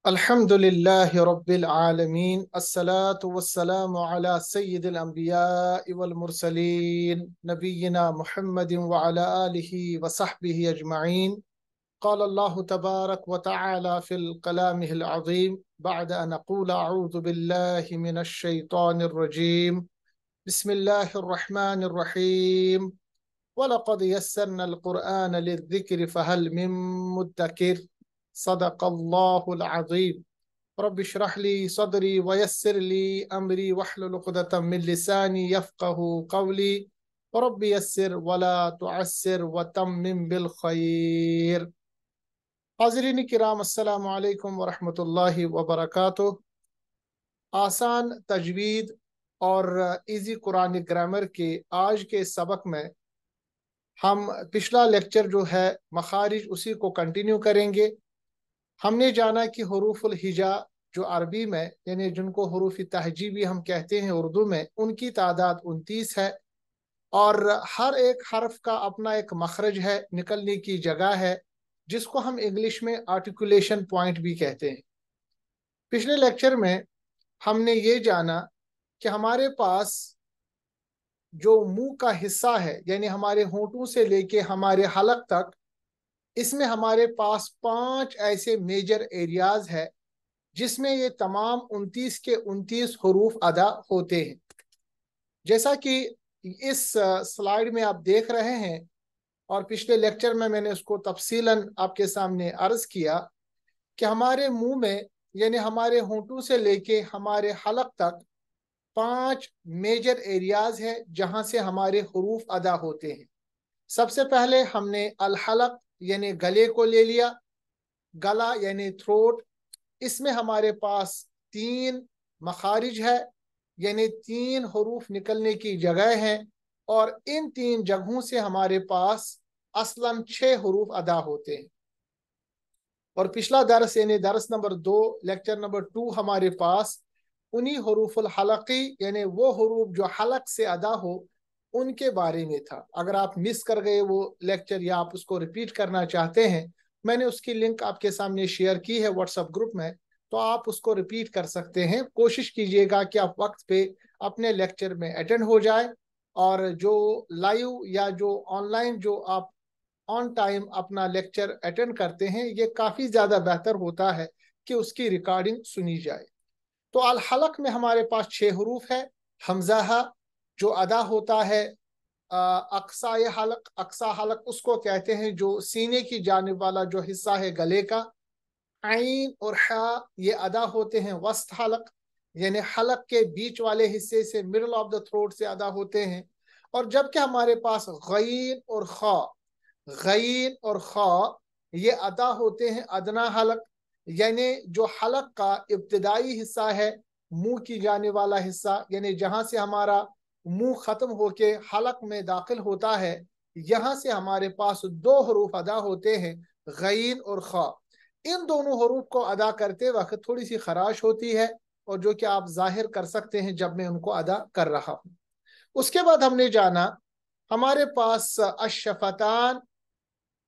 अल्हम्दुलिल्लाहि रब्बिल आलमीन अस्सलातु वस्सलामु अला सय्यिदिल अंबियाइ वल मुरसलीन नबिय्यिना मुहम्मदिन व अला आलिहि व सहबिहि अजमईन। क़ाल अल्लाहु तबारक व तआला फ़िल कलामिहिल अज़ीम बअद अन अक़ूल अऊज़ु बिल्लाहि मिनश शैतानिर रजीम बिस्मिल्लाहिर रहमानिर रहीम व लक़द यस्सरनल क़ुरआन लिज़्ज़िक्रि फ़हल मिन मुद्दकिर सदक़ल्लाहुल अज़ीम। रब्बि इश्रह ली सदरी वयस्सिर ली अमरी वहलुल उक़दतम मिन लिसानी यफ़क़हू क़ौली रब्बि यस्सिर वला तुअस्सिर वतम्मिम बिल खैर। हाज़रीन किराम अस्सलामु अलैकुम व रहमतुल्लाहि व बरकातुहू। आसान तजवीद और इजी कुरानिक ग्रामर के आज के सबक में हम पिछला लेक्चर जो है मखारिज उसी को कंटिन्यू करेंगे। हमने जाना कि हुरूफुल हिजा जो अरबी में यानी जिनको हुरूफ तहजी भी हम कहते हैं उर्दू में, उनकी तादाद 29 है और हर एक हर्फ का अपना एक मखरज है, निकलने की जगह है, जिसको हम इंग्लिश में आर्टिकुलेशन पॉइंट भी कहते हैं। पिछले लेक्चर में हमने ये जाना कि हमारे पास जो मुंह का हिस्सा है यानी हमारे होंठों से लेके हमारे हलक तक, इसमें हमारे पास 5 ऐसे मेजर एरियाज है जिसमें ये तमाम 29 के 29 हरूफ अदा होते हैं। जैसा कि इस स्लाइड में आप देख रहे हैं और पिछले लेक्चर में मैंने उसको तफसीलन आपके सामने अर्ज किया कि हमारे मुंह में यानी हमारे होंठों से लेके हमारे हलक तक 5 मेजर एरियाज है जहां से हमारे हरूफ अदा होते हैं। सबसे पहले हमने अल हलक यानी गले को ले लिया। गला यानी थ्रोट, इसमें हमारे पास 3 मखारिज है यानी 3 हरूफ निकलने की जगह हैं और इन 3 जगहों से हमारे पास असलन 6 हरूफ अदा होते हैं। और पिछला दरस यानी दरस नंबर 2 लेक्चर नंबर 2 हमारे पास उन्हीं हरूफुल हलकी यानी वो हरूफ जो हलक से अदा हो उनके बारे में था। अगर आप मिस कर गए वो लेक्चर या आप उसको रिपीट करना चाहते हैं, मैंने उसकी लिंक आपके सामने शेयर की है व्हाट्सएप ग्रुप में, तो आप उसको रिपीट कर सकते हैं। कोशिश कीजिएगा कि आप वक्त पे अपने लेक्चर में अटेंड हो जाए और जो लाइव या जो ऑनलाइन जो आप ऑन टाइम अपना लेक्चर अटेंड करते हैं, ये काफ़ी ज़्यादा बेहतर होता है कि उसकी रिकॉर्डिंग सुनी जाए। तो अल हलक में हमारे पास 6 हरूफ है। हमज़ा जो अदा होता है अक्सा हलक, अक्सा हलक उसको कहते हैं जो सीने की जानिब वाला जो हिस्सा है गले का। आइन और हा ये अदा होते हैं वस्त हलक यानी हलक के बीच वाले हिस्से से, मिडल ऑफ द थ्रोट से अदा होते हैं। और जबकि हमारे पास गईन और खा ये अदा होते हैं अदना हलक यानी जो हलक का इब्तदाई हिस्सा है, मुंह की जाने वाला हिस्सा, यानी जहां से हमारा मुंह खत्म होके हलक में दाखिल होता है, यहां से हमारे पास 2 हरूफ अदा होते हैं, गईन और खा। इन दोनों हरूफ को अदा करते वक्त थोड़ी सी खराश होती है और जो कि आप जाहिर कर सकते हैं जब मैं उनको अदा कर रहा हूं। उसके बाद हमने जाना हमारे पास अशफतान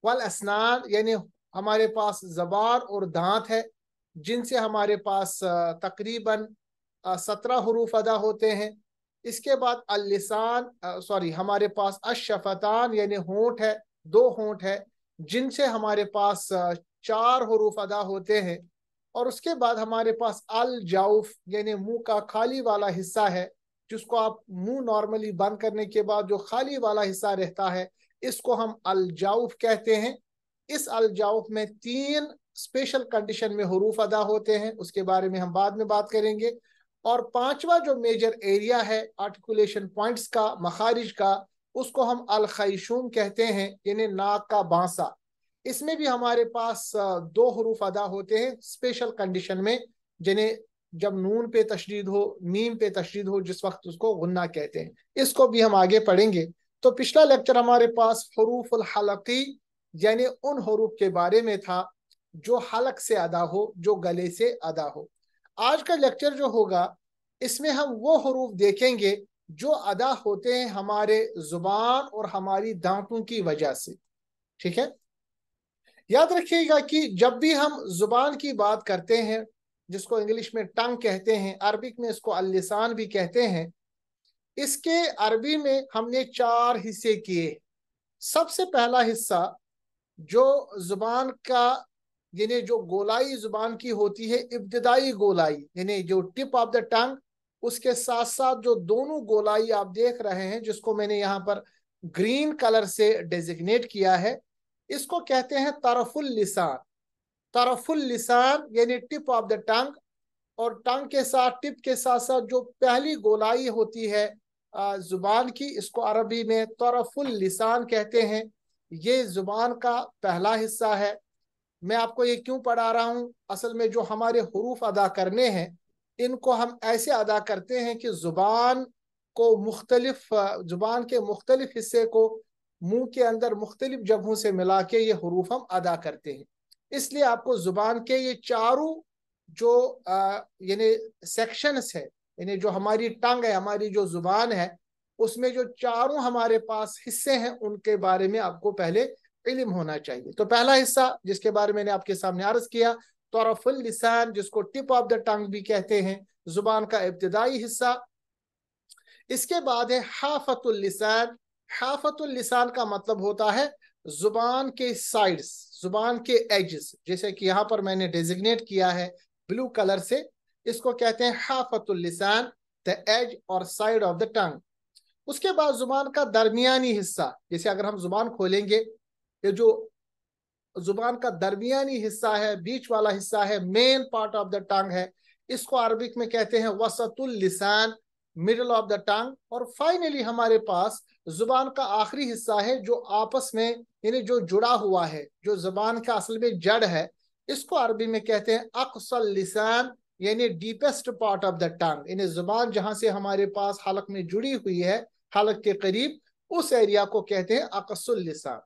वल असनान यानी हमारे पास जबान और दांत है जिनसे हमारे पास तकरीबन 17 हरूफ अदा होते हैं। इसके बाद अल लिसान सॉरी हमारे पास अशफतान यानी होंठ है, 2 होंठ है जिनसे हमारे पास 4 हरूफ अदा होते हैं। और उसके बाद हमारे पास अल जाउफ यानी मुंह का खाली वाला हिस्सा है, जिसको आप मुंह नॉर्मली बंद करने के बाद जो खाली वाला हिस्सा रहता है, इसको हम अल जाउफ कहते हैं। इस अल जाउफ में 3 स्पेशल कंडीशन में हरूफ अदा होते हैं, उसके बारे में हम बाद में बात करेंगे। और 5वां जो मेजर एरिया है आर्टिकुलेशन पॉइंट्स का, मखारिज का, उसको हम अल खैशूम कहते हैं यानी नाक का बांसा। इसमें भी हमारे पास 2 हरूफ अदा होते हैं स्पेशल कंडीशन में, जिन्हें जब नून पे तशदीद हो, मीम पे तशदीद हो, जिस वक्त उसको गुन्ना कहते हैं। इसको भी हम आगे पढ़ेंगे। तो पिछला लेक्चर हमारे पास हरूफुल हलकी यानी उन हरूफ के बारे में था जो हलक से अदा हो, जो गले से अदा हो। आज का लेक्चर जो होगा इसमें हम वो हरूफ देखेंगे जो अदा होते हैं हमारे जुबान और हमारी दांतों की वजह से। ठीक है, याद रखिएगा कि जब भी हम जुबान की बात करते हैं, जिसको इंग्लिश में टंग कहते हैं, अरबिक में इसको अल-लिसान भी कहते हैं, इसके अरबी में हमने 4 हिस्से किए। सबसे पहला हिस्सा जो जुबान का, यानी जो गोलाई जुबान की होती है, इब्तिदाई गोलाई, यानी जो टिप ऑफ द टंग, उसके साथ साथ जो दोनों गोलाई आप देख रहे हैं, जिसको मैंने यहाँ पर ग्रीन कलर से डेजिग्नेट किया है, इसको कहते हैं तरफुल लिसान। तरफुल लिसान यानी टिप ऑफ द टंग, और टंग के साथ, टिप के साथ साथ जो पहली गोलाई होती है जुबान की, इसको अरबी में तरफुल लिसान कहते हैं। ये जुबान का पहला हिस्सा है। मैं आपको ये क्यों पढ़ा रहा हूँ, असल में जो हमारे हुरूफ अदा करने हैं, इनको हम ऐसे अदा करते हैं कि जुबान को मुख्तलिफ, जुबान के मुख्तलिफ हिस्से को मुंह के अंदर मुख्तलिफ जगहों से मिला के ये हुरूफ हम अदा करते हैं। इसलिए आपको जुबान के ये चारों जो यानी सेक्शंस है, यानी जो हमारी टंग है, हमारी जो जुबान है, उसमें जो चारों हमारे पास हिस्से हैं, उनके बारे में आपको पहले इल्म होना चाहिए। तो पहला हिस्सा जिसके बारे में मैंने आपके सामने अर्ज किया, तरफुल लिसान, जिसको टिप ऑफ द टंग भी कहते हैं, जुबान का इब्तिदाई हिस्सा। इसके बाद है हाफतुल लिसान। हाफतुल लिसान का मतलब होता है जुबान के साइड्स, जुबान के एजेस, जैसे कि यहाँ पर मैंने डेजिग्नेट किया है ब्लू कलर से, इसको कहते हैं हाफतुल लिसान, द एज और साइड ऑफ द टंग। उसके बाद जुबान का दरमियानी हिस्सा, जैसे अगर हम जुबान खोलेंगे, ये जो जुबान का दरमियानी हिस्सा है, बीच वाला हिस्सा है, मेन पार्ट ऑफ द टंग है, इसको अरबिक में कहते हैं वसतुल लिसान, मिडल ऑफ द टंग। और फाइनली हमारे पास जुबान का आखिरी हिस्सा है, जो आपस में यानी जो जुड़ा हुआ है, जो जुबान का असल में जड़ है, इसको अरबी में कहते हैं अक्सल लिसान, यानी डीपेस्ट पार्ट ऑफ द टंग, यानी जुबान जहां से हमारे पास हलक में जुड़ी हुई है, हलक के करीब, उस एरिया को कहते हैं अक्सुल लिसान।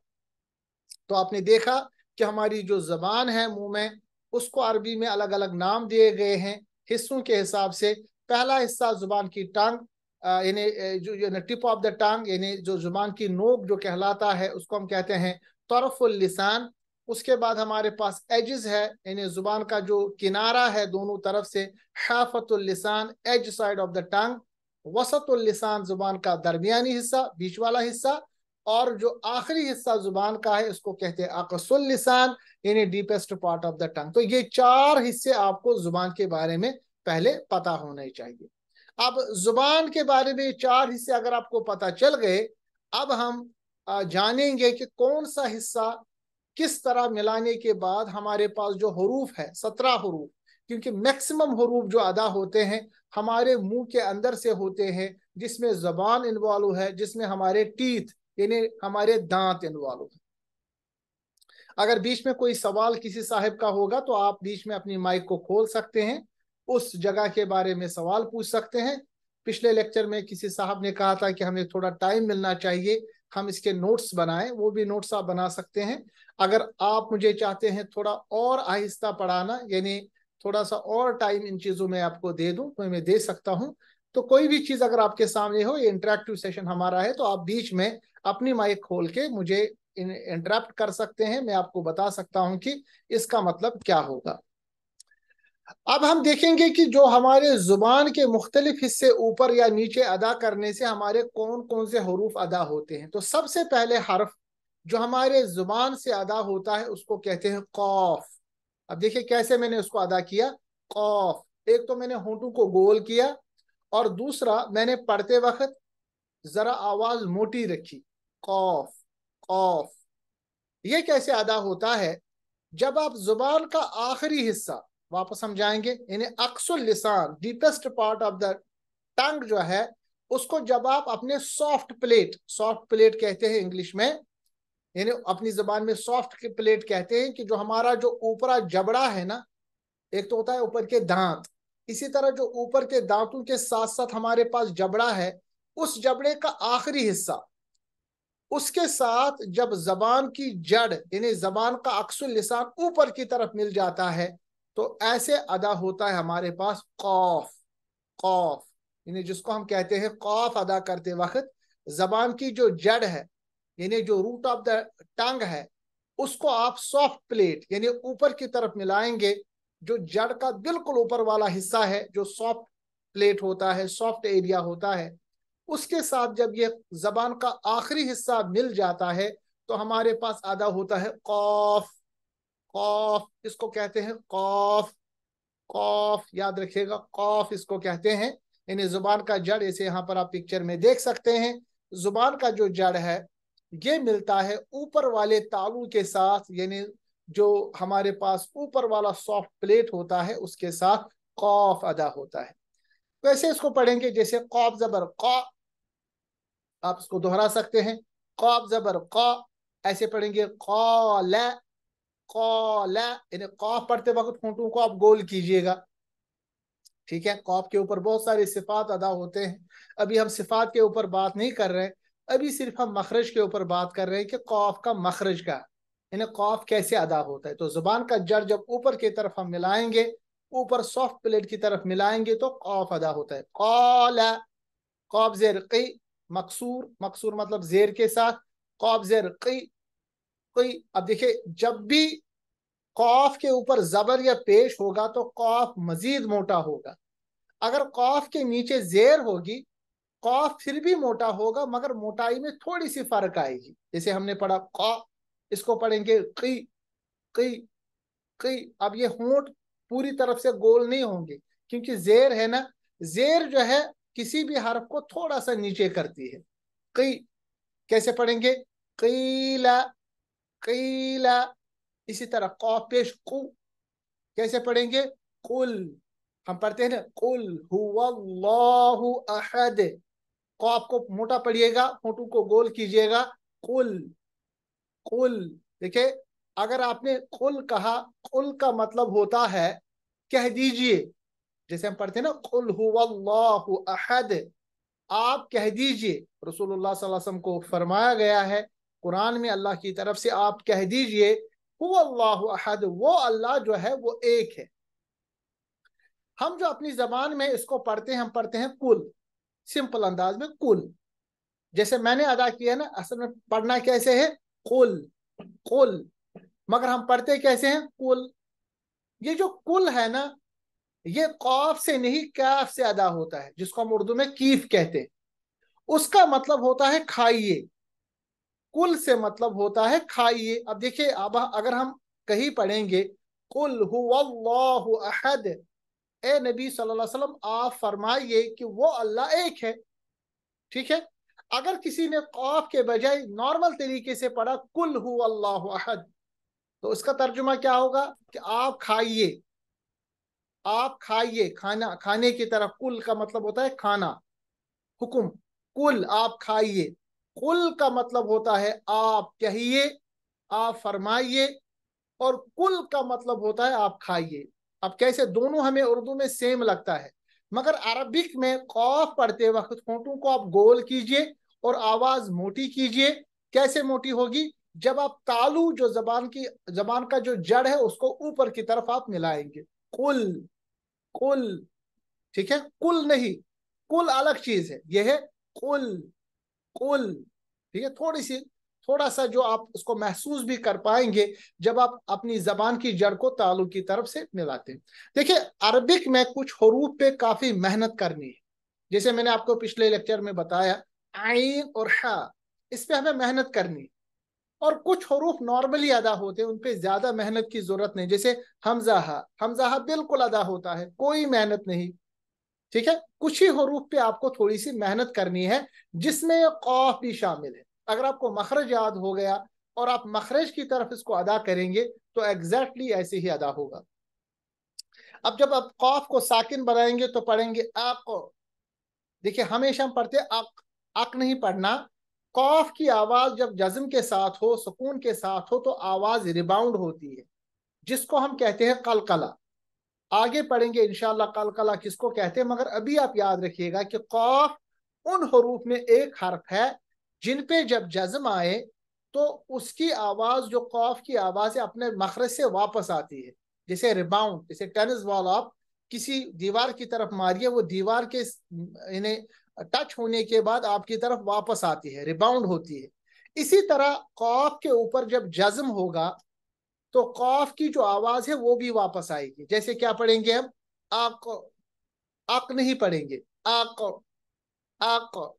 तो आपने देखा कि हमारी जो जबान है मुंह में, उसको अरबी में अलग अलग नाम दिए गए हैं हिस्सों के हिसाब से। पहला हिस्सा जुबान की टंग, यानी जो टिप ऑफ द टंग, यानी जो जुबान की नोक जो कहलाता है, उसको हम कहते हैं तरफुल लिसान। उसके बाद हमारे पास एजेस है, यानी जुबान का जो किनारा है दोनों तरफ से, हाफतुल लिसान, edge side of the tongue. वसतुल लिसान जुबान का दरमियानी हिस्सा, बीच वाला हिस्सा। और जो आखिरी हिस्सा जुबान का है, इसको कहते हैं अक़सुल लिसान, यानी डीपेस्ट पार्ट ऑफ द टंग। तो ये 4 हिस्से आपको जुबान के बारे में पहले पता होने चाहिए। अब जुबान के बारे में 4 हिस्से अगर आपको पता चल गए, अब हम जानेंगे कि कौन सा हिस्सा किस तरह मिलाने के बाद हमारे पास जो हरूफ है, 17 हरूफ, क्योंकि मैक्सिमम हरूफ जो अदा होते हैं हमारे मुंह के अंदर से होते हैं, जिसमें जबान इन्वॉल्व है, जिसमें हमारे टीथ यानी हमारे दांत इन्वॉल्व है। अगर बीच में कोई सवाल किसी साहिब का होगा तो आप बीच में अपनी माइक को खोल सकते हैं, उस जगह के बारे में सवाल पूछ सकते हैं। पिछले लेक्चर में किसी साहब ने कहा था कि हमें थोड़ा टाइम मिलना चाहिए, हम इसके नोट्स बनाएं, वो भी नोट्स आप बना सकते हैं। अगर आप मुझे चाहते हैं थोड़ा और आहिस्ता पढ़ाना, यानी थोड़ा सा और टाइम इन चीज़ों में आपको दे दूं, तो मैं दे सकता हूं। तो कोई भी चीज़ अगर आपके सामने हो, ये इंटरेक्टिव सेशन हमारा है, तो आप बीच में अपनी माइक खोल के मुझे इंटरप्ट कर सकते हैं, मैं आपको बता सकता हूं कि इसका मतलब क्या होगा। अब हम देखेंगे कि जो हमारे जुबान के मुख्तलिफ हिस्से ऊपर या नीचे अदा करने से हमारे कौन कौन से हरूफ अदा होते हैं। तो सबसे पहले हर्फ जो हमारे जुबान से अदा होता है, उसको कहते हैं कौफ। अब देखिए कैसे मैंने उसको अदा किया। कौफ, एक तो मैंने होंठों को गोल किया, और दूसरा मैंने पढ़ते वक्त जरा आवाज मोटी रखी, कौफ, कौफ। ये कैसे अदा होता है, जब आप जुबान का आखिरी हिस्सा, वापस हम जाएंगे, यानी अक्सुल लिसान, deepest part of the tongue जो है, उसको जब आप अपने सॉफ्ट प्लेट, सॉफ्ट प्लेट कहते हैं इंग्लिश में, यानी अपनी जबान में सॉफ्ट प्लेट कहते हैं, कि जो हमारा जो ऊपरा जबड़ा है ना, एक तो होता है ऊपर के दांत, इसी तरह जो ऊपर के दांतों के साथ साथ हमारे पास जबड़ा है, उस जबड़े का आखिरी हिस्सा, उसके साथ जब जबान की जड़ यानी जबान का अक्सुल लिसान ऊपर की तरफ मिल जाता है, तो ऐसे अदा होता है हमारे पास कौफ, कौफ। यानी जिसको हम कहते हैं कौफ अदा करते वक्त जबान की जो जड़ है, यानी जो रूट ऑफ द टंग है, उसको आप सॉफ्ट प्लेट यानी ऊपर की तरफ मिलाएंगे। जो जड़ का बिल्कुल ऊपर वाला हिस्सा है, जो सॉफ्ट प्लेट होता है, सॉफ्ट एरिया होता है, उसके साथ जब ये जबान का आखिरी हिस्सा मिल जाता है तो हमारे पास अदा होता है कौफ। कौफ इसको कहते हैं कौफ। कौफ याद रखिएगा, कौफ इसको कहते हैं। यानी जुबान का जड़, जैसे यहाँ पर आप पिक्चर में देख सकते हैं, जुबान का जो जड़ है ये मिलता है ऊपर वाले तालू के साथ, यानी जो हमारे पास ऊपर वाला सॉफ्ट प्लेट होता है उसके साथ कौफ अदा होता है। वैसे इसको पढ़ेंगे जैसे कौफ जबर कौ, आप इसको दोहरा सकते हैं। कौफ जबर कौ, ऐसे पढ़ेंगे कौल। कौल यानी कौफ पढ़ते वक्त होंठों को आप गोल कीजिएगा। ठीक है, कौफ के ऊपर बहुत सारे सिफात अदा होते हैं। अभी हम सिफात के ऊपर बात नहीं कर रहे हैं, अभी सिर्फ हम मखरज के ऊपर बात कर रहे हैं कि कौफ का मखरज का, यानी कौफ कैसे अदा होता है। तो जुबान का जड़ जब ऊपर की तरफ हम मिलाएंगे, ऊपर सॉफ्ट प्लेट की तरफ मिलाएंगे तो कौफ अदा होता है। कौला, कौफ जेर कई, मकसूर, मकसूर मतलब जेर के साथ, कौफ जेर कई कई। अब देखिए, जब भी कौफ के ऊपर जबर या पेश होगा तो कौफ मजीद मोटा होगा। अगर कौफ के नीचे जेर होगी, कौफ फिर भी मोटा होगा मगर मोटाई में थोड़ी सी फर्क आएगी। जैसे हमने पढ़ा कौ, इसको पढ़ेंगे कई कई कई। अब ये होंठ पूरी तरफ से गोल नहीं होंगे क्योंकि जेर है ना, जेर जो है किसी भी हर्फ को थोड़ा सा नीचे करती है। कई कैसे पढ़ेंगे, कईला कईला। इसी तरह कौफ पेश कु, कैसे पढ़ेंगे, कुल। हम पढ़ते हैं ना कुल हुवल्लाहु अहद, कौफ को मोटा पढ़िएगा, होंठों को गोल कीजिएगा। कुल कुल। देखिए, अगर आपने कुल कहा, कुल का मतलब होता है कह दीजिए। जैसे हम पढ़ते हैं ना कुल हुवल्लाहु अहद, आप कह दीजिए। रसूलुल्लाह सल्लल्लाहु अलैहि वसल्लम को फरमाया गया है कुरान में अल्लाह की तरफ से, आप कह दीजिए हुवल्लाहु अहद, वो अल्लाह जो है वो एक है। हम जो अपनी जबान में इसको पढ़ते हैं, हम पढ़ते हैं कुल, सिंपल अंदाज में कुल, जैसे मैंने अदा किया ना। असल में पढ़ना कैसे है, कुल कुल, मगर हम पढ़ते कैसे हैं, कुल। ये जो कुल है ना, ये कौफ से नहीं कैफ से अदा होता है, जिसको हम उर्दू में कीफ कहते हैं। उसका मतलब होता है खाइए। कुल से मतलब होता है खाइए। अब देखिए, अब अगर हम कहीं पढ़ेंगे कुल हुवल्लाहु अहद, ए नबी सल्लल्लाहु अलैहि वसल्लम आप फरमाइए कि वो अल्लाह एक है। ठीक है, अगर किसी ने कौफ के बजाय नॉर्मल तरीके से पढ़ा कुल हुवल्लाहु अहद, तो उसका तर्जुमा क्या होगा कि आप खाइए। आप खाइए, खाना, खाने की तरफ, कुल का मतलब होता है खाना, हुक्म। कुल आप खाइए, कुल का मतलब होता है आप कहिए, आप फरमाइए, और कुल का मतलब होता है आप खाइए। अब कैसे, दोनों हमें उर्दू में सेम लगता है, मगर अरबिक में कौफ पढ़ते वक्त होंठों को आप गोल कीजिए और आवाज मोटी कीजिए। कैसे मोटी होगी, जब आप तालू, जो जबान का जो जड़ है उसको ऊपर की तरफ आप मिलाएंगे। कुल कुल। ठीक है, कुल नहीं, कुल अलग चीज है, यह है कुल कुल। ठीक है, थोड़ा सा जो आप उसको महसूस भी कर पाएंगे जब आप अपनी जबान की जड़ को तालु की तरफ से मिलाते हैं। देखिए, अरबिक में कुछ हरूफ पे काफी मेहनत करनी है। जैसे मैंने आपको पिछले लेक्चर में बताया, आइन और हा, इस पे हमें मेहनत करनी है। और कुछ हरूफ नॉर्मली अदा होते हैं, उन पे ज्यादा मेहनत की जरूरत नहीं। जैसे हमजाहा, हमजाहा बिल्कुल अदा होता है, कोई मेहनत नहीं। ठीक है, कुछ ही हरूफ पे आपको थोड़ी सी मेहनत करनी है, जिसमें कौफ भी शामिल है। अगर आपको मखरज याद हो गया और आप मखरज की तरफ इसको अदा करेंगे तो एग्जैक्टली ऐसे ही अदा होगा। अब जब आप कौफ को साकिन बनाएंगे तो पढ़ेंगे अक। देखिए, हमेशा हम पढ़ते अक, अक नहीं पढ़ना। कौफ की आवाज जब जज्म के साथ हो, सुकून के साथ हो, तो आवाज रिबाउंड होती है, जिसको हम कहते हैं कलकला। आगे पढ़ेंगे इंशाल्लाह कलकला किसको कहते हैं, मगर अभी आप याद रखिएगा कि कौफ उन हरूफ में एक हर्फ है जिन पे जब जज्म आए तो उसकी आवाज, जो कौफ की आवाज है, अपने मखरज से वापस आती है। जैसे रिबाउंड, जैसे टेनिस बॉल आप किसी दीवार की तरफ मारिए, वो दीवार के इन्हें टच होने के बाद आपकी तरफ वापस आती है, रिबाउंड होती है। इसी तरह कौफ के ऊपर जब जज्म होगा तो कौफ की जो आवाज है वो भी वापस आएगी। जैसे क्या पढ़ेंगे हम, आक, आक नहीं पढ़ेंगे, आक, आक,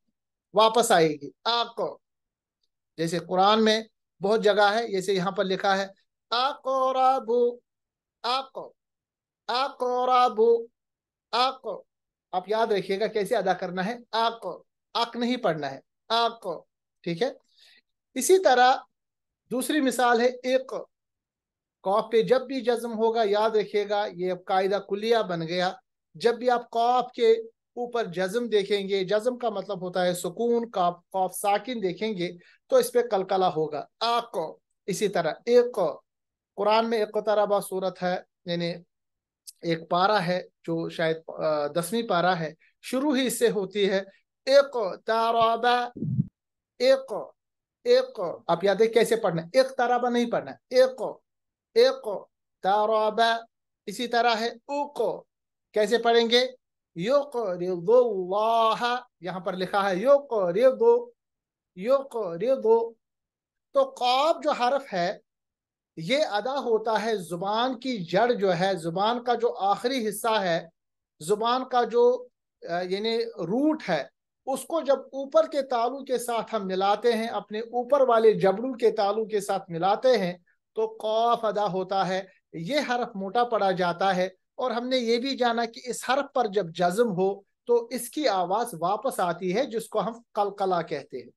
वापस आएगी आक। जैसे कुरान में बहुत जगह है, जैसे यहाँ पर लिखा है अक़रबु, आक, अक़रबु, आक। आप याद रखिएगा कैसे अदा करना है, आक, आक नहीं पढ़ना है, आक। ठीक है। इसी तरह दूसरी मिसाल है एक, कौफ पे जब भी जज्म होगा, याद रखिएगा ये अब कायदा कुलिया बन गया। जब भी आप कौफ के ऊपर जज्म देखेंगे, जज्म का मतलब होता है सुकून, कौफ कौफ साकिन देखेंगे तो इस पे कलकला होगा, आक। इसी तरह एक, कुरान में इक़्तरबा सूरत है, यानी एक पारा है जो शायद 10वीं पारा है, शुरू ही इससे होती है इक़्तरबा, एक, एक। आप याद है कैसे पढ़ना है, एक ताराबा नहीं पढ़ना है, एक ताराबा। इसी तरह है उक, कैसे पढ़ेंगे, युक़रिदुल्लाह, यहाँ पर लिखा है युक़रिदु, युक़रिदु। तो क़ाफ जो हर्फ है ये अदा होता है जुबान की जड़ जो है, जुबान का जो आखिरी हिस्सा है, जुबान का जो यानी रूट है, उसको जब ऊपर के तालु के साथ हम मिलाते हैं, अपने ऊपर वाले जबड़ू के तालु के साथ मिलाते हैं तो कौफ अदा होता है। ये हर्फ मोटा पड़ा जाता है। और हमने ये भी जाना कि इस हर्फ पर जब जज्म हो तो इसकी आवाज वापस आती है, जिसको हम कलकला कहते हैं।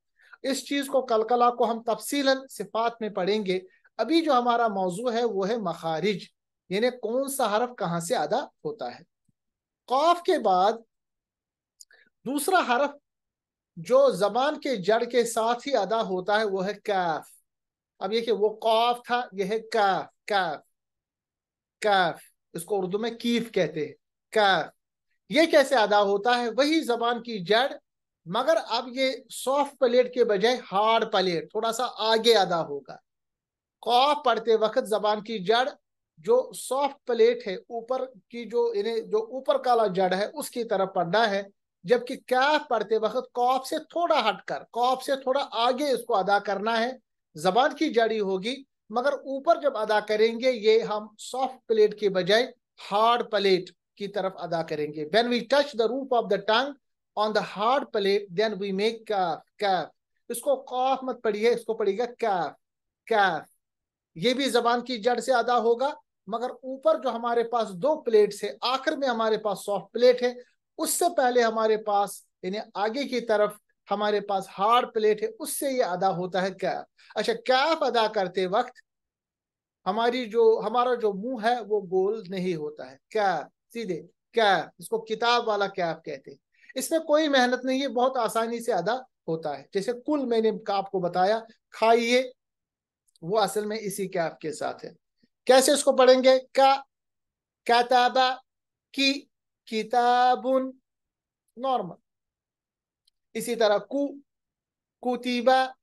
इस चीज को, कलकला को, हम तफसीलन सिफात में पढ़ेंगे। अभी जो हमारा मौजू है वो है मखारिज, यानी कौन सा हर्फ कहां से अदा होता है। कौफ के बाद दूसरा हर्फ जो जबान के जड़ के साथ ही अदा होता है वो है कैफ। अब ये कि वो कौफ था, ये है कैफ, कैफ, कैफ। इसको उर्दू में कीफ कहते हैं, कैफ। ये कैसे अदा होता है, वही जबान की जड़, मगर अब ये सॉफ्ट प्लेट के बजाय हार्ड प्लेट, थोड़ा सा आगे अदा होगा। कौफ पढ़ते वक्त जबान की जड़ जो सॉफ्ट प्लेट है, ऊपर की जो इन्हें जो ऊपर काला जड़ है उसकी तरफ पढ़ना है। जबकि कैफ पढ़ते वक्त कौफ से थोड़ा हटकर, कौफ से थोड़ा आगे इसको अदा करना है। जबान की जड़ी होगी, मगर ऊपर जब अदा करेंगे ये हम सॉफ्ट प्लेट के बजाय हार्ड प्लेट की तरफ अदा करेंगे। When we touch the roof of the tongue on the hard plate then we make कैफ, कैफ। इसको कौफ मत पढ़िए, इसको पढ़िएगा कैफ, कैफ। ये भी जबान की जड़ से अदा होगा, मगर ऊपर जो हमारे पास दो प्लेट्स है, आखिर में हमारे पास सॉफ्ट प्लेट है, उससे पहले हमारे पास यानी आगे की तरफ हमारे पास हार्ड प्लेट है, उससे ये अदा होता है कैफ। अच्छा, कैफ अदा करते वक्त हमारा जो मुंह है वो गोल नहीं होता है, कैफ सीधे, कैफ। इसको किताब वाला कैफ कहते हैं। इसमें कोई मेहनत नहीं है, बहुत आसानी से अदा होता है। जैसे कुल मैंने आपको बताया, खाइए, वो असल में इसी कैफ के साथ है। कैसे इसको पढ़ेंगे, का, कताबा, की, किताबुन, नॉर्मल। इसी तरह कु, कुतीबा।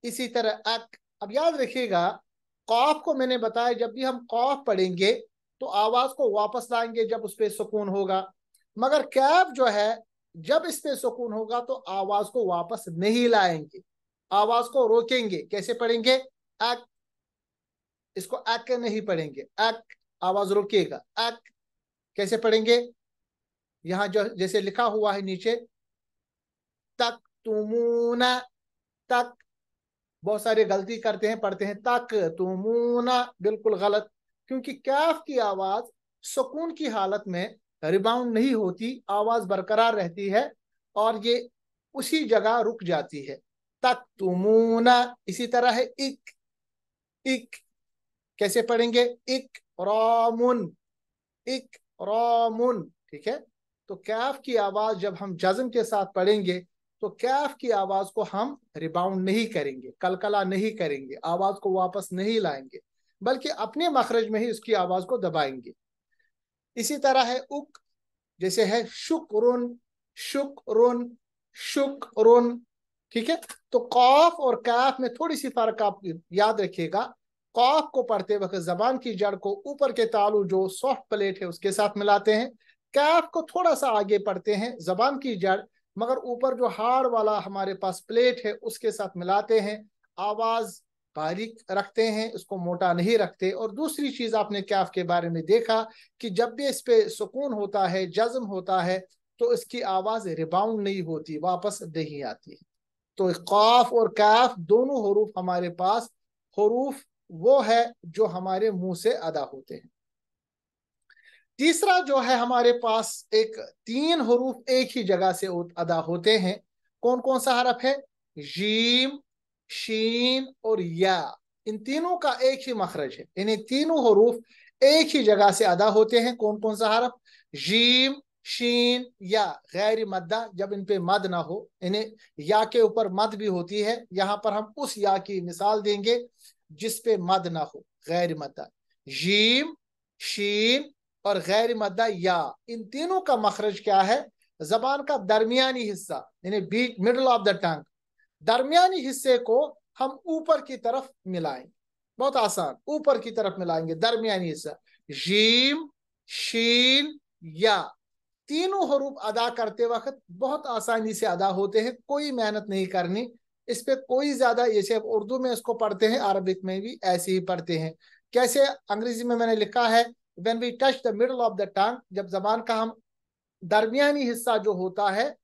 इसी तरह अक। अब याद रखिएगा, कौफ को मैंने बताया जब भी हम कौफ पढ़ेंगे तो आवाज को वापस लाएंगे जब उस पर सुकून होगा, मगर कैफ जो है जब इस पे सुकून होगा तो आवाज को वापस नहीं लाएंगे, आवाज को रोकेंगे। कैसे पढ़ेंगे, अक, इसको अक नहीं पढ़ेंगे, अक, आवाज रोकेगा, अक। कैसे पढ़ेंगे, यहां जो जैसे लिखा हुआ है नीचे, तक तुमूना, तक। बहुत सारे गलती करते हैं, पढ़ते हैं तक तुमूना, बिल्कुल गलत। क्योंकि कैफ की आवाज सुकून की हालत में रिबाउंड नहीं होती, आवाज बरकरार रहती है और ये उसी जगह रुक जाती है, तक तुमूना। इसी तरह है इक, इक। कैसे पढ़ेंगे, इक रामुन, इक रामुन। ठीक है। तो कैफ की आवाज जब हम जज्म के साथ पढ़ेंगे तो कैफ की आवाज को हम रिबाउंड नहीं करेंगे, कलकला नहीं करेंगे, आवाज को वापस नहीं लाएंगे, बल्कि अपने मखरज में ही उसकी आवाज को दबाएंगे। इसी तरह है उक, जैसे है शुक्रुन, शुक्रुन, शुक्रुन। ठीक है। तो कौफ और कैफ में थोड़ी सी फर्क आप याद रखिएगा। कौफ को पढ़ते वक्त जबान की जड़ को ऊपर के तालु जो सॉफ्ट प्लेट है उसके साथ मिलाते हैं। कैफ को थोड़ा सा आगे पढ़ते हैं, जबान की जड़, मगर ऊपर जो हार्ड वाला हमारे पास प्लेट है उसके साथ मिलाते हैं। आवाज बारीक रखते हैं, इसको मोटा नहीं रखते। और दूसरी चीज आपने कैफ के बारे में देखा कि जब भी इस पे सुकून होता है, जज्म होता है, तो इसकी आवाज रिबाउंड नहीं होती, वापस नहीं आती। तो काफ और कैफ दोनों हरूफ हमारे पास हरूफ वो है जो हमारे मुंह से अदा होते हैं। तीसरा जो है हमारे पास एक तीन हरूफ एक ही जगह से अदा होते हैं। कौन कौन सा हरफ है? जीम, शीन और या। इन तीनों का एक ही मखरज है, इन्हें तीनों हरूफ एक ही जगह से अदा होते हैं। कौन कौन सा हरफ? जीम, शीन, या। गैर मद्दा, जब इन पे मद ना हो, इन्हें या के ऊपर मद भी होती है। यहां पर हम उस या की मिसाल देंगे जिस पे मद ना हो, गैर मद्दा। जीम, शीन और गैर मद्दा या, इन तीनों का मखरज क्या है? जबान का दरमियानी हिस्सा, यानी बीच, मिडल ऑफ द टंग, दरमियानी हिस्से को हम ऊपर की तरफ मिलाएंगे। बहुत आसान, ऊपर की तरफ मिलाएंगे दरमियानी हिस्सा। जीम, शीन, या। तीनों हरूफ अदा करते वक्त बहुत आसानी से अदा होते हैं, कोई मेहनत नहीं करनी इस पे, कोई ज्यादा। जैसे उर्दू में इसको पढ़ते हैं, अरबिक में भी ऐसे ही पढ़ते हैं। कैसे? अंग्रेजी में मैंने लिखा है, when we touch the middle of the tongue, जब जबान का हम दरमियानी हिस्सा जो होता है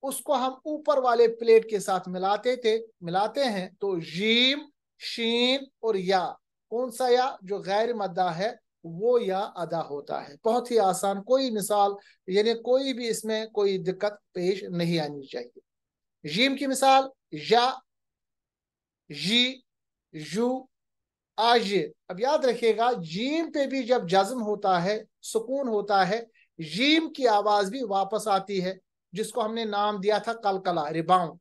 उसको हम ऊपर वाले प्लेट के साथ मिलाते हैं, तो जीम, शीन और या। कौन सा या? जो गैर मद्दा है वो या अदा होता है। बहुत ही आसान, कोई मिसाल यानी कोई भी इसमें कोई दिक्कत पेश नहीं आनी चाहिए। जीम की मिसाल या, जी, जू, आज। अब याद रखिएगा, जीम पे भी जब जज्म होता है, सुकून होता है, जीम की आवाज भी वापस आती है, जिसको हमने नाम दिया था कलकला, रिबाउंड।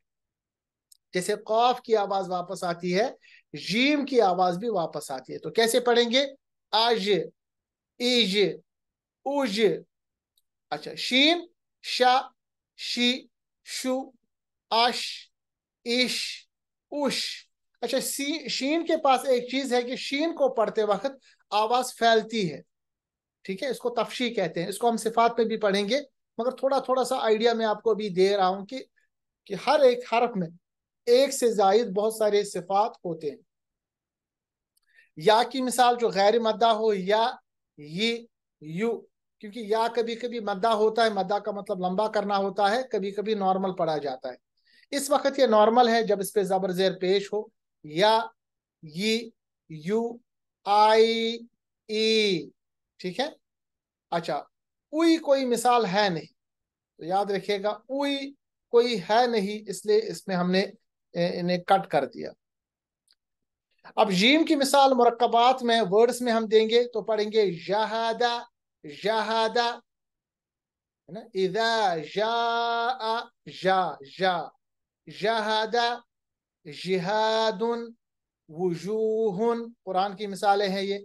जैसे कौफ की आवाज वापस आती है, जीम की आवाज भी वापस आती है। तो कैसे पढ़ेंगे? आज, इज, उज। अच्छा, शीन, शा, शी, शु, आश, इश, उश। अच्छा, शीन के पास एक चीज है कि शीन को पढ़ते वक्त आवाज फैलती है। ठीक है, इसको तफशी कहते हैं, इसको हम सिफात में भी पढ़ेंगे, मगर थोड़ा थोड़ा सा आइडिया मैं आपको भी दे रहा हूं कि हर एक हरफ में एक से जायद बहुत सारे सिफात होते हैं। या की मिसाल जो गैर मद्दा हो, या, ये, यू। क्योंकि या कभी कभी मद्दा होता है, मद्दा का मतलब लंबा करना होता है, कभी कभी नॉर्मल पढ़ा जाता है। इस वक्त ये नॉर्मल है जब इस पे जबर जेर पेश हो। या, ये, यू, आई, ई। ठीक है। अच्छा, उई कोई मिसाल है नहीं, तो याद रखिएगा उई कोई है नहीं, इसलिए इसमें हमने इन्हें कट कर दिया। अब जीम की मिसाल मुरक्कबात में, वर्ड्स में हम देंगे तो पढ़ेंगे जहादा, जहादा, है ना। इदा जा, जा, जहादा, जिहादुन, वजूहुन। कुरान की मिसालें हैं ये।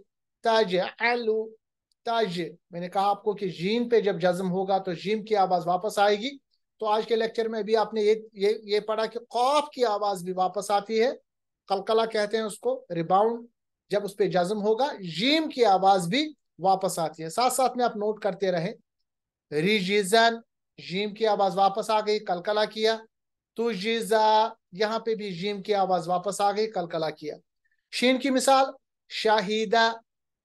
ताज अलू, ताज। मैंने कहा आपको कि जीम पे जब जज्म होगा तो जीम की आवाज वापस आएगी। तो आज के लेक्चर में भी आपने ये पढ़ा कि कौफ की आवाज भी वापस आती है, कलकला कहते हैं उसको, रिबाउंड। जब उस पे जज्म होगा, जीम की आवाज भी वापस आती है। साथ साथ में आप नोट करते रहे। रिजिजन, जीम की आवाज वापस आ गई, कलकला किया। तुजिजा, यहां पे भी जीम की आवाज वापस आ गई, कलकला किया। शीन की मिसाल शाहिदा,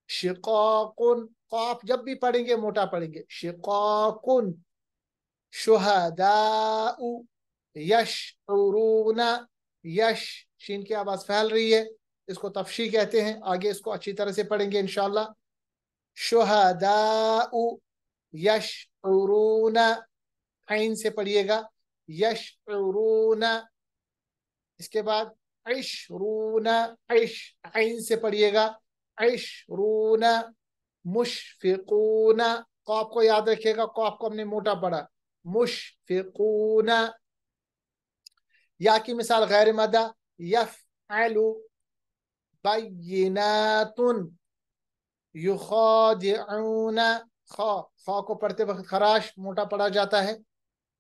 शिकाकुन। कॉफ जब भी पढ़ेंगे मोटा पढ़ेंगे, शिकाकुन। शुहदाउ, यशउरूना, यश। शीन की आवाज फैल रही है, इसको तफशी कहते हैं। आगे इसको अच्छी तरह से पढ़ेंगे इंशाल्लाह। शुहदाउ, यशउरूना, ऐन से पढ़िएगा, यशउरूना। इसके बाद इशरूना, इश, ऐन से पढ़िएगा, इशरूना। मुशफिकूना, कॉफ को याद रखिएगा, कॉफ को हमने मोटा पढ़ा, मुशफिकूना। या की मिसाल गैर मदा, यफ़अलु, बय्यिनातुन, युखादिऊना। खा, खा को पढ़ते वक्त खराश मोटा पढ़ा जाता है।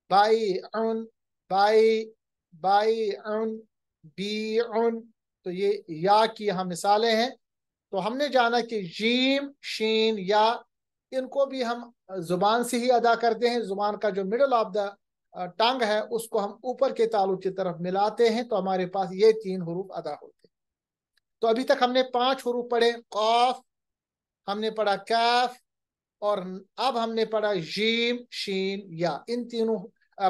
बाईउन, बाई, बाईउन, बीउन। तो ये या की यहाँ मिसालें हैं। तो हमने जाना कि जीम, शीन, या, इनको भी हम जुबान से ही अदा करते हैं। जुबान का जो मिडल ऑफ द टंग है उसको हम ऊपर के तालु की तरफ मिलाते हैं तो हमारे पास ये 3 हरूफ अदा होते हैं। तो अभी तक हमने 5 हरूफ पढ़े, कॉफ, हमने पढ़ा कैफ, और अब हमने पढ़ा जीम, शीन, या। इन तीनों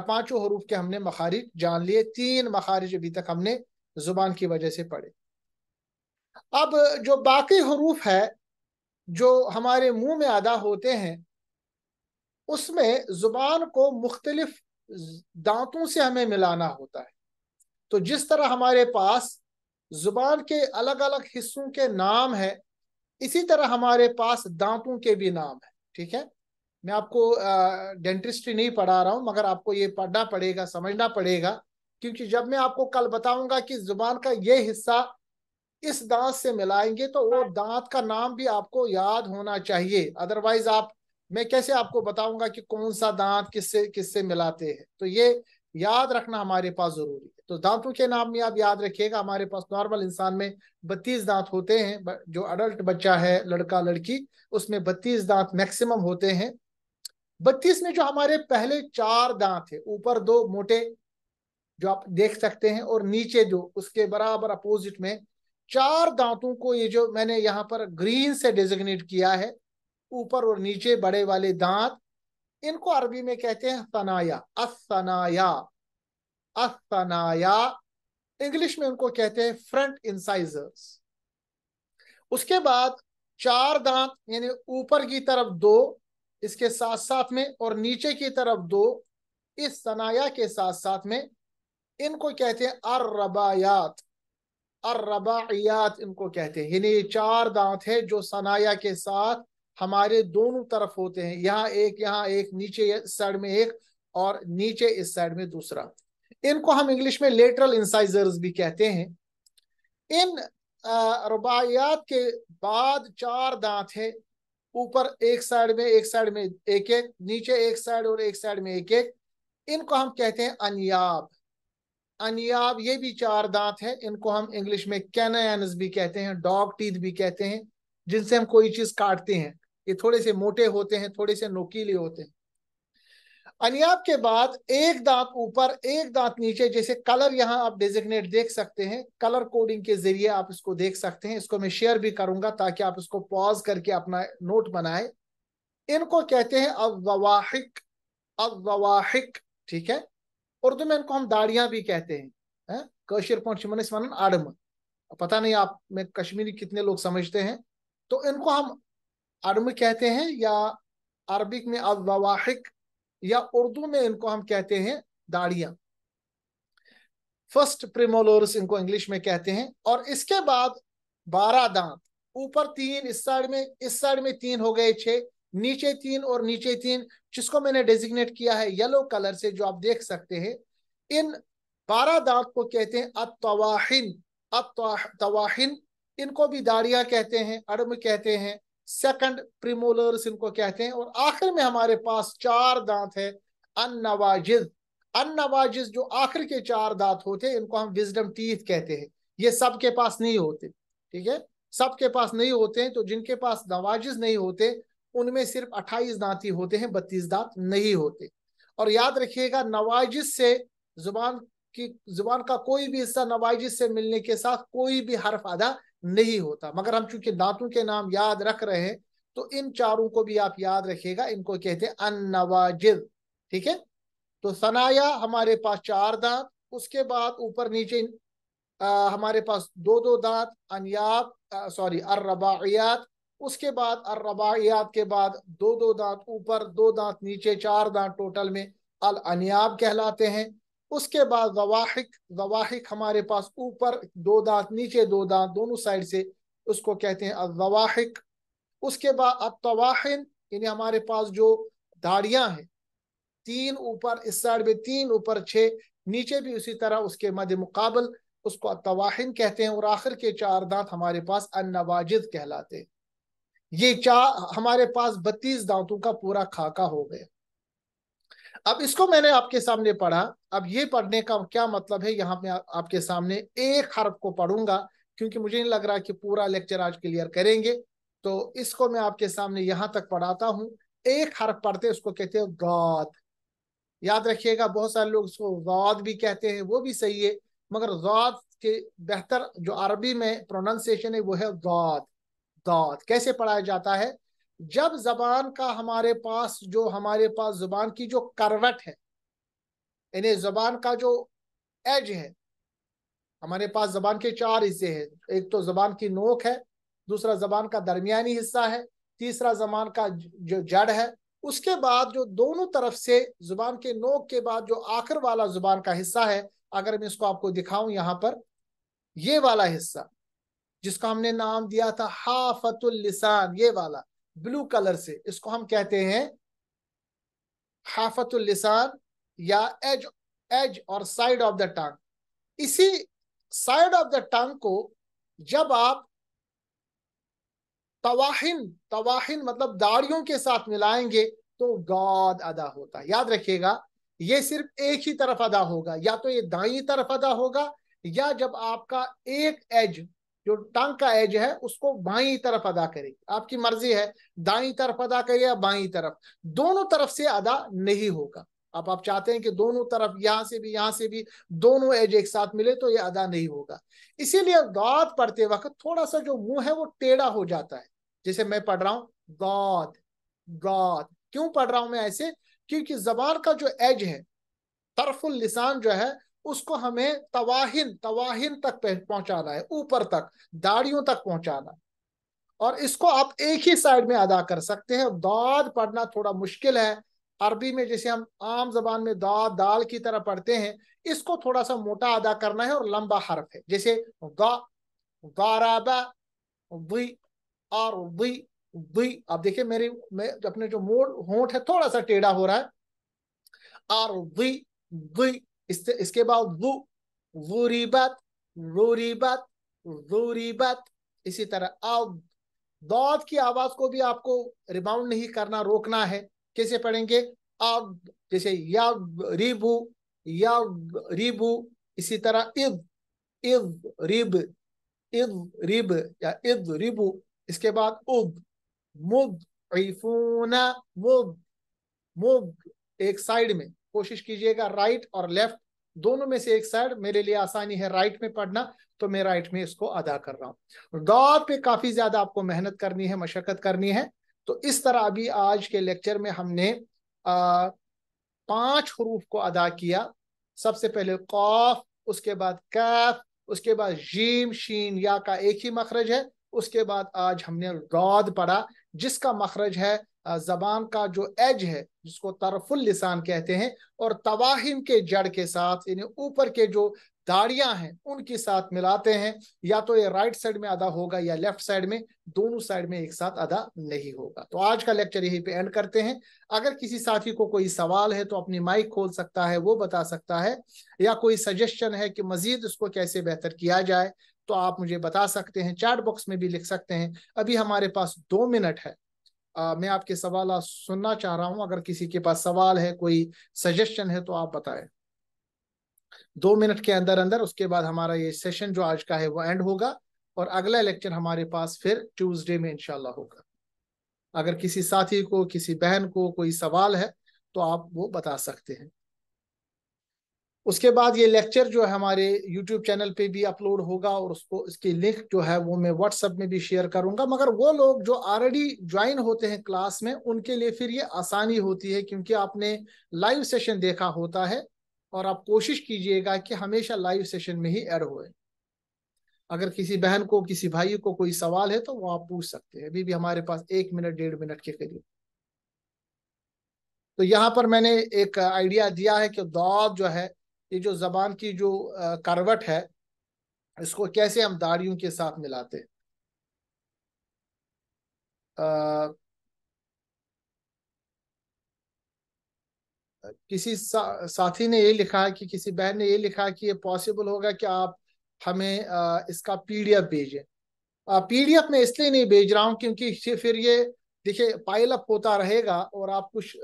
5 हरूफ के हमने मखारिज जान लिए। 3 मखारिज अभी तक हमने जुबान की वजह से पढ़े। अब जो बाकी हरूफ है जो हमारे मुंह में अदा होते हैं उसमें जुबान को मुख्तलिफ दांतों से हमें मिलाना होता है। तो जिस तरह हमारे पास जुबान के अलग अलग हिस्सों के नाम है, इसी तरह हमारे पास दांतों के भी नाम है। ठीक है, मैं आपको डेंटिस्ट्री नहीं पढ़ा रहा हूं, मगर आपको ये पढ़ना पड़ेगा, समझना पड़ेगा, क्योंकि जब मैं आपको कल बताऊंगा कि जुबान का ये हिस्सा इस दांत से मिलाएंगे तो वो दांत का नाम भी आपको याद होना चाहिए। अदरवाइज मैं कैसे आपको बताऊंगा कि कौन सा दांत किससे किससे मिलाते हैं। तो ये याद रखना हमारे पास जरूरी है। तो दांतों के नाम में आप याद रखिएगा, हमारे पास नॉर्मल इंसान में 32 दांत होते हैं। जो अडल्ट बच्चा है, लड़का लड़की, उसमें 32 दांत मैक्सिमम होते हैं। 32 में जो हमारे पहले 4 दांत है, ऊपर 2 मोटे जो आप देख सकते हैं, और नीचे जो उसके बराबर अपोजिट में 4 दांतों को, ये जो मैंने यहाँ पर ग्रीन से डेजिग्नेट किया है, ऊपर और नीचे बड़े वाले दांत, इनको अरबी में कहते हैं सनाया, असनाया, असनाया। इंग्लिश में उनको कहते हैं फ्रंट इंसाइजर्स। उसके बाद 4 दांत, यानी ऊपर की तरफ 2 इसके साथ साथ में, और नीचे की तरफ 2 इस सनाया के साथ साथ में, इनको कहते हैं अर्रबायात, अर्रबायात इनको कहते हैं। यानी ये 4 दांत है जो सनाया के साथ हमारे दोनों तरफ होते हैं। यहाँ एक, नीचे इस साइड में एक, और नीचे इस साइड में दूसरा। इनको हम इंग्लिश में लेटरल इंसाइजर्स भी कहते हैं। इन रुबायात के बाद 4 दांत है, ऊपर एक साइड में, एक साइड में एक एक, नीचे एक साइड और एक साइड में एक एक। इनको हम कहते हैं अनियाब। अनियाब ये भी 4 दांत है। इनको हम इंग्लिश में कैनायंस भी कहते हैं, डॉग टीथ भी कहते हैं, जिनसे हम कोई चीज काटते हैं। ये थोड़े से मोटे होते हैं, थोड़े से नोकीले होते हैं। अनियाब के बाद एक दांत ऊपर, एक दांत नीचे। जैसे कलर यहाँ आप डेजिग्नेट देख सकते हैं, कलर कोडिंग के जरिए आप इसको देख सकते हैं। इसको मैं शेयर भी करूंगा ताकि आप इसको पॉज करके अपना नोट बनाए। इनको कहते हैं अज़वाहिक, अज़वाहिक। ठीक है, उर्दू में इनको हम दाढ़ियां भी कहते हैं। कशीर पहुंच आडम, पता नहीं आप में कश्मीरी कितने लोग समझते हैं। तो इनको हम आडम कहते हैं, या अरबिक में अज़वाहिक, या उर्दू में इनको हम कहते हैं दाढ़ियां। फर्स्ट प्रीमोलर्स इनको इंग्लिश में कहते हैं। और इसके बाद 12 दांत, ऊपर 3, इस साइड में, इस साइड में 3 हो गए 6, नीचे 3 और नीचे 3, जिसको मैंने डेजिग्नेट किया है येलो कलर से, जो आप देख सकते हैं। इन 12 दांत को कहते हैं अत्तवाहिन, अत्तवाहिन। इनको भी दाढ़ियां कहते हैं, अड़म कहते हैं। सेकंड प्रीमोलर्स इनको कहते हैं। और आखिर में हमारे पास 4 दांत है, अन्नवाजिज। अन्नवाजिज जो आखिर के 4 दांत होते हैं, इनको हम विजडम टीथ कहते हैं। ये सबके पास नहीं होते। ठीक है, सबके पास नहीं होते हैं। तो जिनके पास नवाजिज नहीं होते, उनमें सिर्फ 28 दांत ही होते हैं, 32 दांत नहीं होते। और याद रखिएगा, नवाजिज से जुबान जुबान का कोई भी हिस्सा नवाजिज से मिलने के साथ कोई भी हर्फ अदा नहीं होता। मगर हम चूंकि दांतों के नाम याद रख रहे हैं, तो इन चारों को भी आप याद रखिएगा, इनको कहते हैं अन्नवाजिज। ठीक है, तो सनाया हमारे पास 4 दांत, उसके बाद ऊपर नीचे हमारे पास 2 2 दांत, अनियाब, सॉरी अर्रबाइयात। उसके बाद अर्रबाइयात के बाद 2 2 दांत ऊपर, 2 दांत नीचे, 4 दांत टोटल में अल अनियाब कहलाते हैं। उसके बाद ज़वाहिक, ज़वाहिक हमारे पास ऊपर 2 दांत, नीचे 2 दांत, दोनों साइड से, उसको कहते हैं अज़वाहिक। उसके बाद अत्तवाहिन, यानी हमारे पास जो दाढ़ियां हैं, 3 ऊपर, इस साइड में 3 ऊपर 6, नीचे भी उसी तरह उसके मध्य मुकाबल, उसको तवाहिन कहते हैं। और आखिर के 4 दांत हमारे पास अन्नवाजिद कहलाते हैं। ये 4 हमारे पास 32 दांतों का पूरा खाका हो गया। अब इसको मैंने आपके सामने पढ़ा। अब ये पढ़ने का क्या मतलब है, यहाँ पे आपके सामने एक हर्फ को पढ़ूंगा, क्योंकि मुझे नहीं लग रहा कि पूरा लेक्चर आज क्लियर करेंगे। तो इसको मैं आपके सामने यहां तक पढ़ाता हूं। एक हर्फ पढ़ते उसको कहते हैं गौद। याद रखिएगा, बहुत सारे लोग इसको ज़ाद भी कहते हैं, वो भी सही है, मगर ज़ाद के बेहतर जो अरबी में प्रोनाउंसिएशन है वो है ज़ाद। ज़ाद कैसे पढ़ाया जाता है? जब जबान का हमारे पास जुबान की जो करवट है, यानी जबान का जो एज है, हमारे पास जबान के चार हिस्से हैं। एक तो जबान की नोक है, दूसरा जबान का दरमियानी हिस्सा है, तीसरा जबान का जो जड़ है, उसके बाद जो दोनों तरफ से जुबान के नोक के बाद जो आखिर वाला जुबान का हिस्सा है, अगर मैं इसको आपको दिखाऊं यहाँ पर, ये वाला हिस्सा जिसका हमने नाम दिया था हाफतुल लिसान, ये वाला ब्लू कलर से, इसको हम कहते हैं हाफतुल लिसान या एज, एज और साइड ऑफ द टंग। इसी साइड ऑफ द टंग को जब आप तवाहिन, तवाहिन मतलब दाढ़ियों के साथ मिलाएंगे तो गॉड अदा होता है। याद रखिएगा, ये सिर्फ एक ही तरफ अदा होगा, या तो ये दाईं तरफ अदा होगा, या जब आपका एक एज जो टंग का एज है उसको बाईं तरफ अदा करेगी, आपकी मर्जी है दाईं तरफ अदा करे या बाईं तरफ, दोनों तरफ से अदा नहीं होगा। अब आप चाहते हैं कि दोनों तरफ, यहां से भी दोनों एज एक साथ मिले, तो ये अदा नहीं होगा। इसीलिए दाद पढ़ते वक्त थोड़ा सा जो मुंह है वो टेढ़ा हो जाता है। जैसे मैं पढ़ रहा हूं गॉड, गॉड क्यों पढ़ रहा हूं मैं ऐसे? क्योंकि जबान का जो एज है, तरफुल लिसान जो है, उसको हमें तवाहिन, तवाहिन तक पहुंचाना है, ऊपर तक, दाढ़ियों तक पहुंचाना है। और इसको आप एक ही साइड में अदा कर सकते हैं। दाद पढ़ना थोड़ा मुश्किल है अरबी में, जैसे हम आम जबान में दाद दाल की तरह पढ़ते हैं, इसको थोड़ा सा मोटा अदा करना है और लंबा हर्फ है, जैसे गा, गाराबा, वी और वी, वी। अब देखिए मैं अपने जो मोड़ होंठ है थोड़ा सा टेढ़ा हो रहा है, और वी, वी। इसके बाद वू, वूरीबत, वूरीबत, वूरीबत। इसी तरह अब दौद की आवाज को भी आपको रिबाउंड नहीं करना, रोकना है। कैसे पढ़ेंगे? अब जैसे या रिबू, या रिबू। इसी तरह इद रिब, इद रिब या इद रिबू। इसके बाद उब, मुद, इफूना, मुद, मुद। एक साइड में कोशिश कीजिएगा, राइट और लेफ्ट दोनों में से एक साइड, मेरे लिए आसानी है राइट में पढ़ना, तो मैं राइट में इसको अदा कर रहा हूँ। दौद पे काफी ज्यादा आपको मेहनत करनी है, मशक्कत करनी है। तो इस तरह अभी आज के लेक्चर में हमने 5 हरूफ को अदा किया। सबसे पहले कौफ, उसके बाद कैफ, उसके बाद जीम शीन या का एक ही मखरज है, उसके बाद आज हमने रौद पढ़ा जिसका मखरज है जबान का जो एज है जिसको तरफुल लिसान कहते हैं, और तवाहिन के जड़ के साथ, यानी ऊपर के जो दाढ़ियां हैं उनके साथ मिलाते हैं। या तो ये राइट साइड में अदा होगा या लेफ्ट साइड में, दोनों साइड में एक साथ अदा नहीं होगा। तो आज का लेक्चर यहीं पे एंड करते हैं। अगर किसी साथी को कोई सवाल है तो अपनी माइक खोल सकता है, वो बता सकता है, या कोई सजेशन है कि मजीद इसको कैसे बेहतर किया जाए तो आप मुझे बता सकते हैं, चैट बॉक्स में भी लिख सकते हैं। अभी हमारे पास 2 मिनट है, मैं आपके सवाल सुनना चाह रहा हूं। अगर किसी के पास सवाल है, कोई सजेशन है तो आप बताएं। 2 मिनट के अंदर अंदर, उसके बाद हमारा ये सेशन जो आज का है वो एंड होगा, और अगला लेक्चर हमारे पास फिर ट्यूसडे में इंशाल्लाह होगा। अगर किसी साथी को, किसी बहन को कोई सवाल है तो आप वो बता सकते हैं। उसके बाद ये लेक्चर जो है हमारे यूट्यूब चैनल पे भी अपलोड होगा, और उसको, इसकी लिंक जो है वो मैं व्हाट्सएप में भी शेयर करूंगा। मगर वो लोग जो ऑलरेडी ज्वाइन होते हैं क्लास में, उनके लिए फिर ये आसानी होती है, क्योंकि आपने लाइव सेशन देखा होता है, और आप कोशिश कीजिएगा कि हमेशा लाइव सेशन में ही ऐड होए। अगर किसी बहन को, किसी भाई को कोई सवाल है तो वो आप पूछ सकते हैं। अभी भी हमारे पास 1 मिनट, 1.5 मिनट के करीब। तो यहाँ पर मैंने एक आइडिया दिया है कि दौद जो है, ये जो जबान की जो करवट है, इसको कैसे हम दाढ़ियों के साथ मिलाते हैं। किसी साथी ने ये लिखा है, कि किसी बहन ने ये लिखा है कि ये पॉसिबल होगा कि आप हमें इसका पीडीएफ भेजें। पीडीएफ में इसलिए नहीं भेज रहा हूँ क्योंकि फिर ये देखिए पाइल अप होता रहेगा, और आप कुछ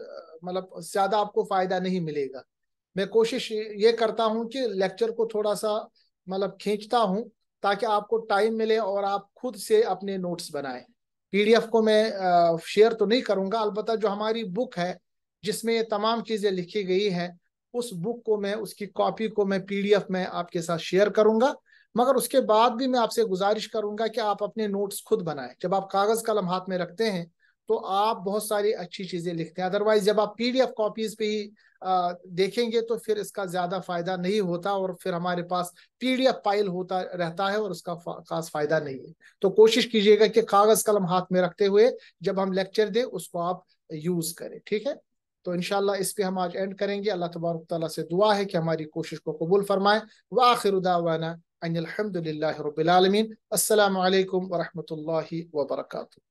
मतलब ज्यादा आपको फायदा नहीं मिलेगा। मैं कोशिश ये करता हूँ कि लेक्चर को थोड़ा सा मतलब खींचता हूँ, ताकि आपको टाइम मिले और आप खुद से अपने नोट्स बनाएं। पीडीएफ को मैं शेयर तो नहीं करूंगा, अलबत्ता जो हमारी बुक है जिसमें ये तमाम चीज़ें लिखी गई हैं, उस बुक को मैं, उसकी कॉपी को मैं PDF में आपके साथ शेयर करूंगा। मगर उसके बाद भी मैं आपसे गुजारिश करूंगा कि आप अपने नोट्स खुद बनाएं। जब आप कागज कलम हाथ में रखते हैं तो आप बहुत सारी अच्छी चीजें लिखते हैं, अदरवाइज जब आप PDF कॉपीज पे ही देखेंगे तो फिर इसका ज्यादा फायदा नहीं होता, और फिर हमारे पास PDF फाइल होता रहता है और उसका खास फायदा नहीं है। तो कोशिश कीजिएगा कि कागज कलम हाथ में रखते हुए जब हम लेक्चर दें उसको आप यूज करें, ठीक है। तो इंशाल्लाह इस पे हम आज एंड करेंगे। अल्लाह तबारक तआला से दुआ है कि हमारी कोशिश को कबूल फरमाए। व आखिरु दावाना अनिल हम्दुलिल्लाहि रब्बिल आलमीन। अस्सलामु अलैकुम व रहमतुल्लाहि व बरकातुहू।